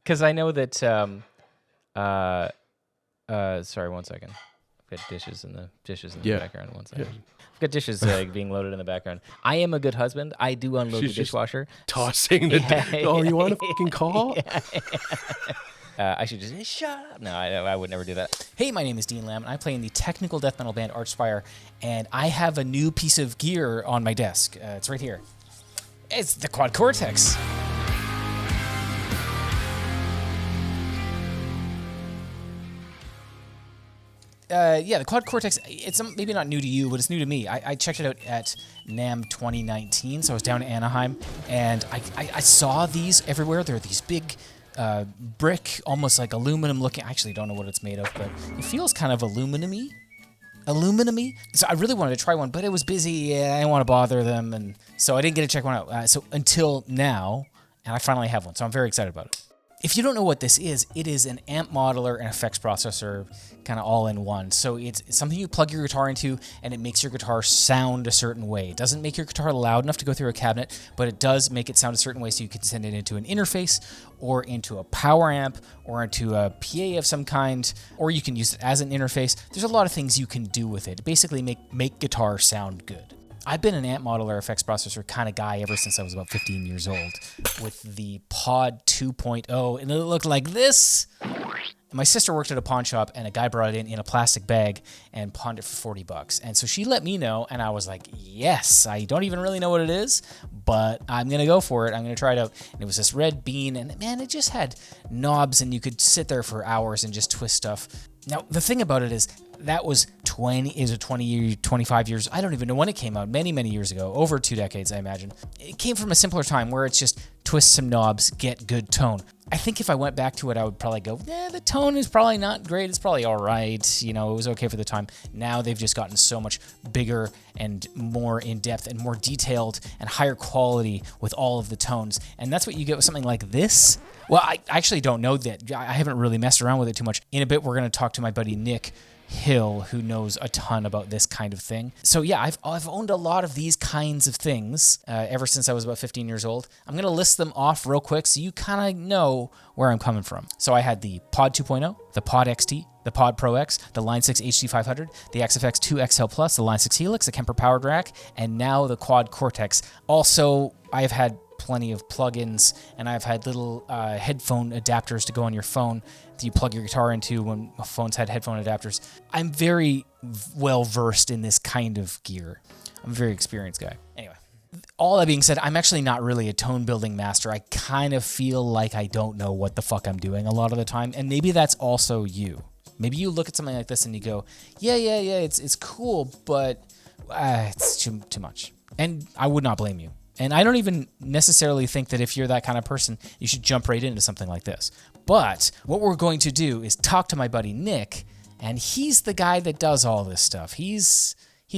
Because I know that. Sorry, 1 second. I've got dishes in the background. 1 second. I've got dishes being loaded in the background. I am a good husband. I do unload the dishwasher. Tossing the. Oh, you want a fucking call? I should just say, shut up. No, I would never do that. Hey, my name is Dean Lamb, and I play in the technical death metal band Archspire, and I have a new piece of gear on my desk. It's right here. It's the Quad Cortex. The Quad Cortex, it's maybe not new to you, but it's new to me. I checked it out at NAMM 2019, so I was down in Anaheim, and I saw these everywhere. They're these big brick, almost like aluminum looking. I actually don't know what it's made of, but it feels kind of aluminum-y. So I really wanted to try one, but it was busy, and I didn't want to bother them, and so I didn't get to check one out. So until now, and I finally have one, so I'm very excited about it. If you don't know what this is, it is an amp modeler and effects processor kind of all in one. So it's something you plug your guitar into and it makes your guitar sound a certain way. It doesn't make your guitar loud enough to go through a cabinet, but it does make it sound a certain way so you can send it into an interface or into a power amp or into a PA of some kind, or you can use it as an interface. There's a lot of things you can do with it. Basically make guitar sound good. I've been an amp modeler effects processor kind of guy ever since I was about 15 years old with the Pod 2.0, and it looked like this. My sister worked at a pawn shop, and a guy brought it in a plastic bag and pawned it for $40. And so she let me know, and I was like, yes, I don't even really know what it is, but I'm going to go for it. I'm going to try it out. And it was this red bean, and man, it just had knobs, and you could sit there for hours and just twist stuff. Now, the thing about it is, that was 25 years, I don't even know when it came out, many, many years ago, over 2 decades, I imagine. It came from a simpler time where it's just twist some knobs, get good tone. I think if I went back to it, I would probably go, the tone is probably not great, it's probably all right, it was okay for the time. Now they've just gotten so much bigger and more in-depth and more detailed and higher quality with all of the tones, and that's what you get with something like this. Well, I actually don't know that. I haven't really messed around with it too much. In a bit, we're going to talk to my buddy Nick Hill, who knows a ton about this kind of thing. So yeah, I've owned a lot of these kinds of things ever since I was about 15 years old. I'm going to list them off real quick so you kind of know where I'm coming from. So I had the Pod 2.0, the Pod XT, the Pod Pro X, the Line 6 HD500, the XFX 2 XL Plus, the Line 6 Helix, the Kemper Powered Rack, and now the Quad Cortex. Also, I've had plenty of plugins, and I've had little headphone adapters to go on your phone that you plug your guitar into when phones had headphone adapters. I'm very well versed in this kind of gear. I'm a very experienced guy. Anyway, all that being said, I'm actually not really a tone building master. I kind of feel like I don't know what the fuck I'm doing a lot of the time, and maybe that's also you. Maybe you look at something like this and you go, yeah, it's cool, but it's too much. And I would not blame you. And I don't even necessarily think that if you're that kind of person, you should jump right into something like this. But what we're going to do is talk to my buddy Nick, and he's the guy that does all this stuff. He's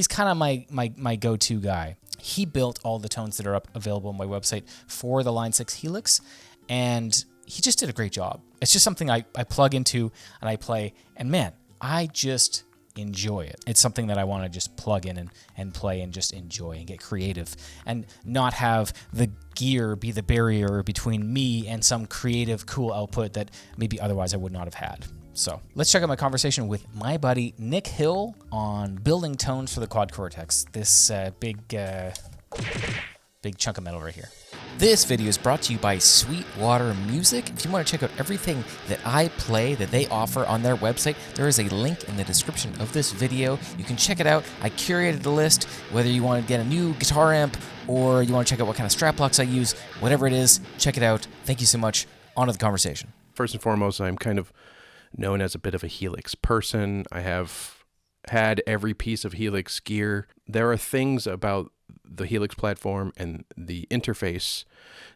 kind of my go-to guy. He built all the tones that are available on my website for the Line 6 Helix, and he just did a great job. It's just something I plug into and I play, and man, I just enjoy it. It's something that I want to just plug in and play and just enjoy and get creative and not have the gear be the barrier between me and some creative, cool output that maybe otherwise I would not have had. So let's check out my conversation with my buddy Nick Hill on building tones for the Quad Cortex, this big chunk of metal right here. This video is brought to you by Sweetwater Music. If you want to check out everything that I play, that they offer on their website, there is a link in the description of this video. You can check it out. I curated a list, whether you want to get a new guitar amp or you want to check out what kind of strap blocks I use, whatever it is, check it out. Thank you so much. On to the conversation. First and foremost, I'm kind of known as a bit of a Helix person. I have had every piece of Helix gear. There are things about the Helix platform and the interface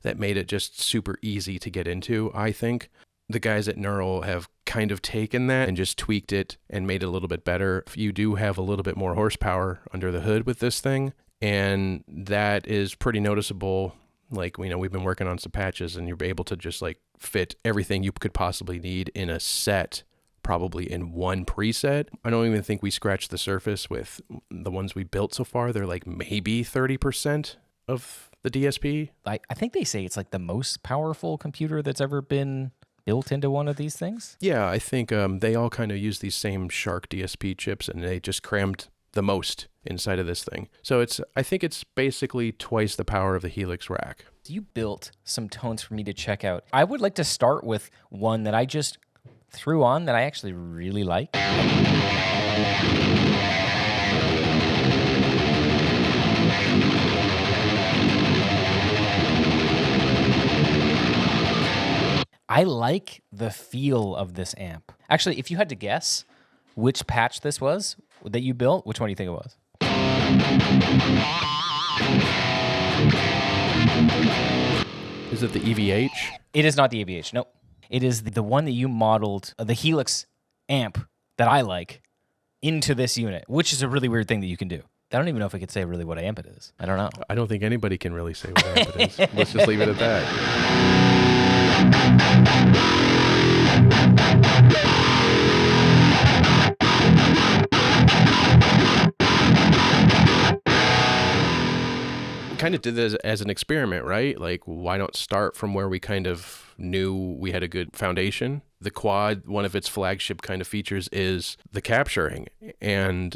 that made it just super easy to get into. I think the guys at Neural have kind of taken that and just tweaked it and made it a little bit better. You do have a little bit more horsepower under the hood with this thing, and that is pretty noticeable. Like, we've been working on some patches, and you're able to just like fit everything you could possibly need in a set, probably in one preset. I don't even think we scratched the surface with the ones we built so far. They're like maybe 30% of the DSP. I think they say it's like the most powerful computer that's ever been built into one of these things? Yeah, I think they all kind of use these same Shark DSP chips, and they just crammed the most inside of this thing. So I think it's basically twice the power of the Helix rack. You built some tones for me to check out. I would like to start with one that I just threw on that I actually really like. I like the feel of this amp. Actually, if you had to guess which patch this was that you built, which one do you think it was? Is it the EVH? It is not the ABH. Nope. It is the one that you modeled, the Helix amp that I like, into this unit, which is a really weird thing that you can do. I don't even know if I could say really what amp it is. I don't know. I don't think anybody can really say what amp it is. Let's just leave it at that. Kind of did this as an experiment, right? Like, why not start from where we kind of knew we had a good foundation? The Quad, one of its flagship kind of features is the capturing. And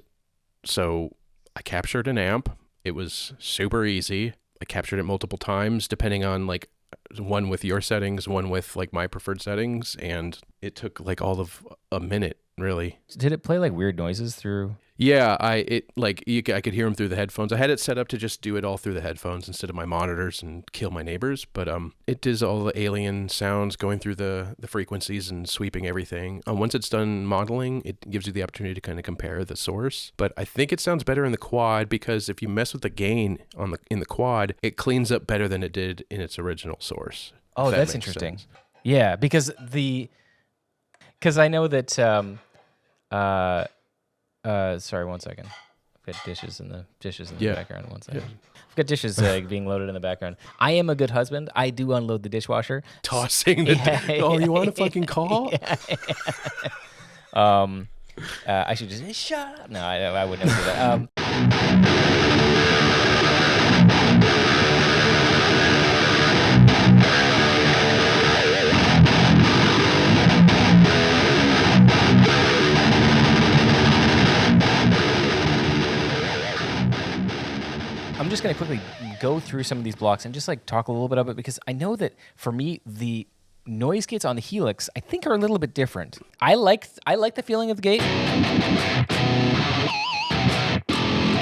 so I captured an amp. It was super easy. I captured it multiple times, depending on like one with your settings, one with like my preferred settings. And it took like all of a minute, really. Did it play like weird noises through? Yeah, I could hear them through the headphones. I had it set up to just do it all through the headphones instead of my monitors and kill my neighbors. But it does all the alien sounds going through the frequencies and sweeping everything. Once it's done modeling, it gives you the opportunity to kind of compare the source. But I think it sounds better in the Quad because if you mess with the gain in the Quad, it cleans up better than it did in its original source. Oh, that's interesting. Sense. Yeah, because I know that. Sorry, 1 second. I've got dishes in the background. 1 second. Yeah. I've got dishes being loaded in the background. I am a good husband. I do unload the dishwasher. Tossing the oh, you want a fucking call? I should just say, shut up. No, I would never do that. I'm just going to quickly go through some of these blocks and just like talk a little bit about it because I know that for me, the noise gates on the Helix, I think are a little bit different. I like the feeling of the gate.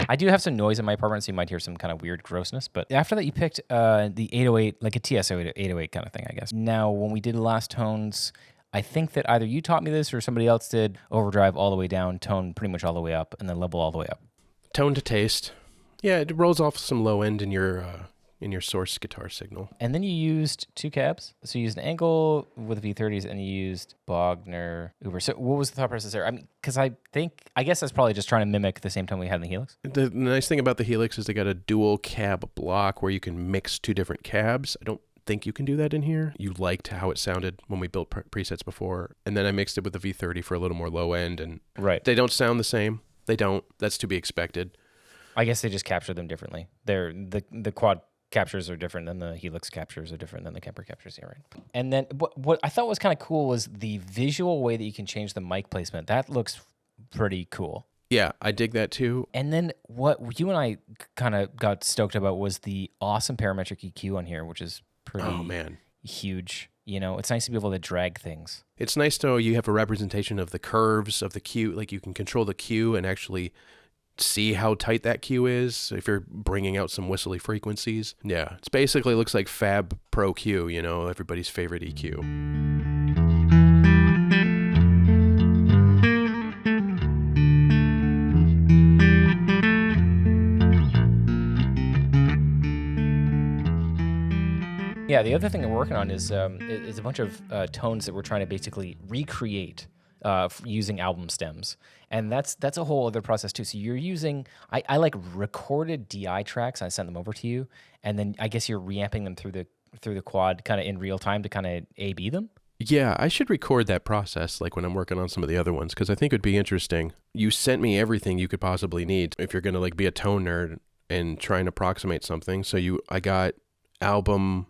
I do have some noise in my apartment, so you might hear some kind of weird grossness. But after that, you picked the 808, like a TSO 808 kind of thing, I guess. Now, when we did last tones, I think that either you taught me this or somebody else did. Overdrive all the way down, tone pretty much all the way up, and then level all the way up. Tone to taste. Yeah, it rolls off some low end in your source guitar signal. And then you used two cabs. So you used an Angle with V30s, and you used Bogner Uber. So what was the thought process there? I mean, because I guess that's probably just trying to mimic the same tone we had in the Helix. The nice thing about the Helix is they got a dual cab block where you can mix two different cabs. I don't think you can do that in here. You liked how it sounded when we built presets before, and then I mixed it with the V30 for a little more low end, and right. They don't sound the same. They don't. That's to be expected. I guess they just capture them differently. The Quad captures are different than the Helix captures are different than the Kemper captures. Yeah, right. And then what I thought was kind of cool was the visual way that you can change the mic placement. That looks pretty cool. Yeah, I dig that too. And then what you and I kind of got stoked about was the awesome parametric EQ on here, which is pretty huge. You know, it's nice to be able to drag things. It's nice to know you have a representation of the curves of the Q. Like you can control the Q and actually see how tight that Q is if you're bringing out some whistly frequencies. Yeah, it's basically looks like Fab Pro Q, you know, everybody's favorite EQ. Yeah, the other thing that we're working on is a bunch of tones that we're trying to basically recreate using album stems. And that's a whole other process too. So you're using, I like recorded DI tracks. I sent them over to you. And then I guess you're reamping them through the Quad kind of in real time to kind of A/B them. Yeah, I should record that process like when I'm working on some of the other ones because I think it would be interesting. You sent me everything you could possibly need if you're going to like be a tone nerd and try and approximate something. So I got album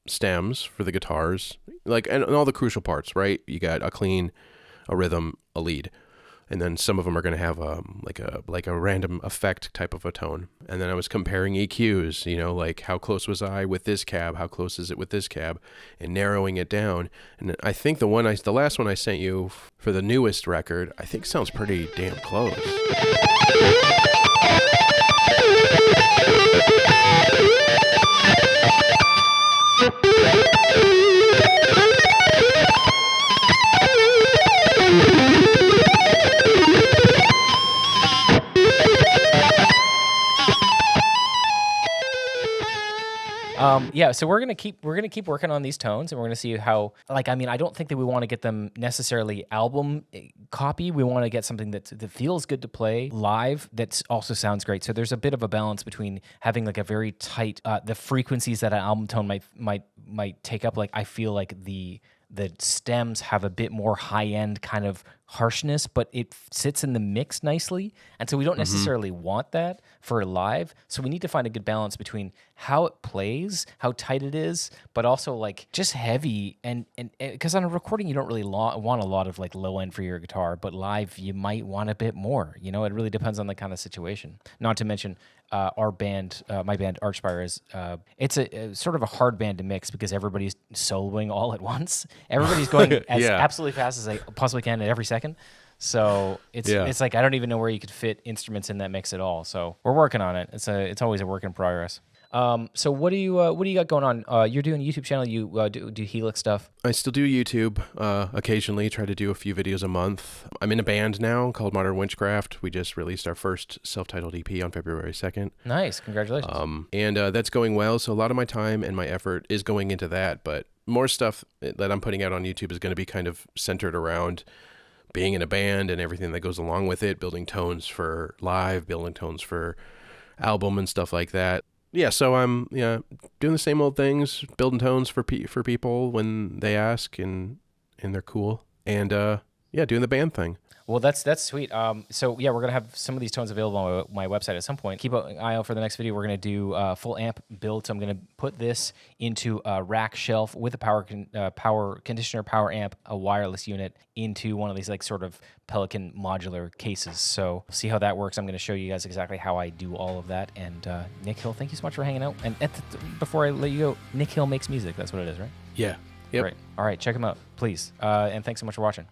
stems for the guitars, like and all the crucial parts, right? You got a clean, a rhythm, a lead, and then some of them are going to have like a random effect type of a tone. And then I was comparing EQs, like how close was I with this cab, how close is it with this cab, and narrowing it down. And I think the last one I sent you for the newest record, I think sounds pretty damn close. Yeah, so we're gonna keep working on these tones, and we're gonna see how. I don't think that we want to get them necessarily album copy. We want to get something that feels good to play live. That also sounds great. So there's a bit of a balance between having like a very tight the frequencies that an album tone might take up. Like I feel like the stems have a bit more high-end kind of harshness, but it sits in the mix nicely. And so we don't necessarily want that for live. So we need to find a good balance between how it plays, how tight it is, but also like just heavy. And because on a recording, you don't really want a lot of like low end for your guitar, but live, you might want a bit more. It really depends on the kind of situation. Not to mention, our band, my band Archspire, is it's a sort of a hard band to mix because everybody's soloing all at once. Everybody's going as absolutely fast as they possibly can at every second. So it's like I don't even know where you could fit instruments in that mix at all. So we're working on it. It's always a work in progress. So what do you got going on? You're doing a YouTube channel. You do Helix stuff. I still do YouTube occasionally. Try to do a few videos a month. I'm in a band now called Modern Witchcraft. We just released our first self-titled EP on February 2nd. Nice, congratulations. And that's going well. So a lot of my time and my effort is going into that. But more stuff that I'm putting out on YouTube is going to be kind of centered around being in a band and everything that goes along with it, building tones for live, building tones for album and stuff like that. Yeah, so I'm doing the same old things, building tones for people when they ask and they're cool, and doing the band thing. Well, that's sweet. So yeah, we're gonna have some of these tones available on my website at some point. Keep an eye out for the next video. We're gonna do full amp build. So I'm gonna put this into a rack shelf with a power conditioner, power amp, a wireless unit into one of these like sort of Pelican modular cases. So see how that works. I'm gonna show you guys exactly how I do all of that. And Nick Hill, thank you so much for hanging out. And before I let you go, Nick Hill makes music. That's what it is, right? Yeah. Yep. Right. All right. Check him out, please. And thanks so much for watching.